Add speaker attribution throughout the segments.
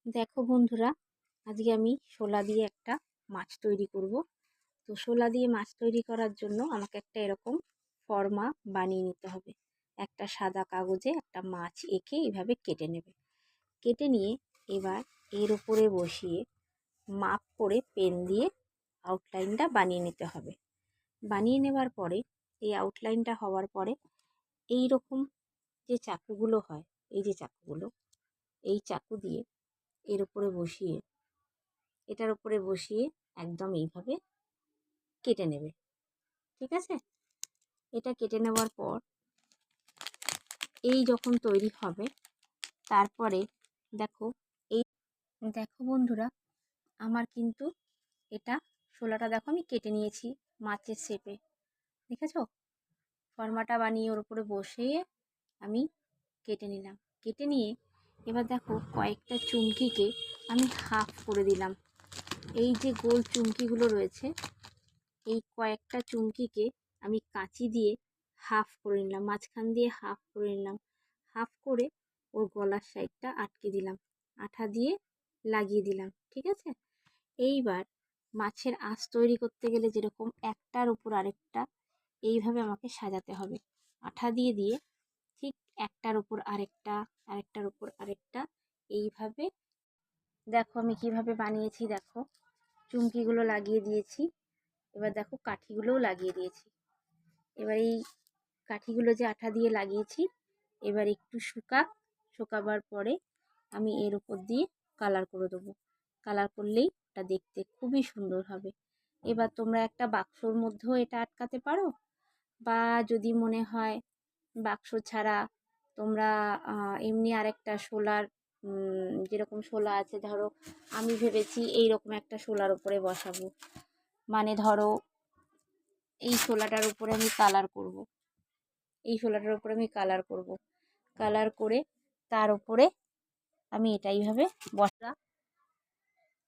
Speaker 1: দেখো বন্ধুরা, আজকে আমি শোলা দিয়ে একটা মাছ তৈরি করব। তো শোলা দিয়ে মাছ তৈরি করার জন্য আমাকে একটা এরকম ফর্মা বানিয়ে নিতে হবে। একটা সাদা কাগজে একটা মাছ এঁকে এইভাবে কেটে নেবে। কেটে নিয়ে এবার এর উপরে বসিয়ে মাপ করে পেন দিয়ে আউটলাইনটা বানিয়ে নিতে হবে। বানিয়ে নেবার পরে এই আউটলাইনটা হওয়ার পরে এই রকম যে চাকুগুলো হয়, এই যে চাকুগুলো, এই চাকু দিয়ে এর উপরে বসিয়ে এটার উপরে বসিয়ে একদম এইভাবে কেটে নেবে। ঠিক আছে? এটা কেটে নেওয়ার পর এই যখন তৈরি হবে, তারপরে দেখো এই দেখো বন্ধুরা, আমার কিন্তু এটা শোলাটা দেখো আমি কেটে নিয়েছি মাছের শেপে। দেখেছো? ফর্মাটা বানিয়ে ওর উপরে বসিয়ে আমি কেটে নিলাম। কেটে নিয়ে এবার দেখো কয়েকটা চুমকিকে আমি হাফ করে দিলাম। এই যে গোল চুমকিগুলো রয়েছে, এই কয়েকটা চুমকিকে আমি কাঁচি দিয়ে হাফ করে নিলাম, মাঝখান দিয়ে হাফ করে নিলাম। হাফ করে ওর গলার সাইডটা আটকে দিলাম, আঠা দিয়ে লাগিয়ে দিলাম। ঠিক আছে? এইবার মাছের আঁশ তৈরি করতে গেলে যেরকম একটার উপর আরেকটা এইভাবে আমাকে সাজাতে হবে, আঠা দিয়ে দিয়ে ঠিক একটার উপর আরেকটা, আরেকটার উপর আরেকটা এইভাবে। দেখো আমি কিভাবে বানিয়েছি, দেখো চুমকিগুলো লাগিয়ে দিয়েছি, এবার দেখো কাঠিগুলোও লাগিয়ে দিয়েছি। এবার এই কাঠিগুলো যে আঠা দিয়ে লাগিয়েছি, এবার একটু শুকাবার পরে আমি এর উপর দিয়ে কালার করে দেবো। কালার করলেই এটা দেখতে খুবই সুন্দর হবে। এবার তোমরা একটা বাক্সর মধ্যেও এটা আটকাতে পারো, বা যদি মনে হয় বাক্স ছাড়া তোমরা এমনি আরেকটা শোলার যেরকম শোলা আছে, ধরো আমি ভেবেছি এইরকম একটা শোলার উপরে বসাবো, মানে ধরো এই শোলাটার উপরে আমি কালার করব, এই শোলাটার উপরে আমি কালার করব, কালার করে তার উপরে আমি এইভাবে বসা।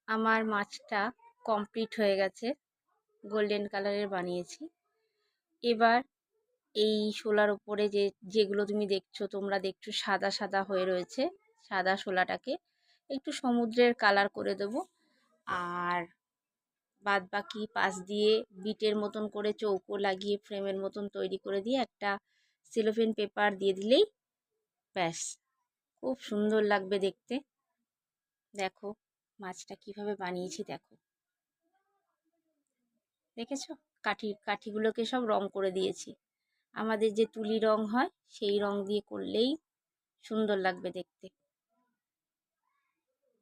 Speaker 1: আমার মাছটা কমপ্লিট হয়ে গেছে, গোল্ডেন কালারের বানিয়েছি। এবার এই শোলার উপরে যেগুলো তুমি দেখছো, তোমরা দেখছো সাদা সাদা হয়ে রয়েছে, সাদা শোলাটাকে একটু সমুদ্রের কালার করে দেব। আর বাদ বাকি পাশ দিয়ে বিটের মতন করে চৌকো লাগিয়ে ফ্রেমের মতন তৈরি করে দিয়ে একটা সেলোফেন পেপার দিয়ে দিলেই ব্যাস, খুব সুন্দর লাগবে দেখতে। দেখো মাছটা কিভাবে বানিয়েছি, দেখো দেখেছো? কাঠিগুলোকে সব রং করে দিয়েছি। আমাদের যে তুলি রং হয় সেই রং দিয়ে করলেই সুন্দর লাগবে দেখতে।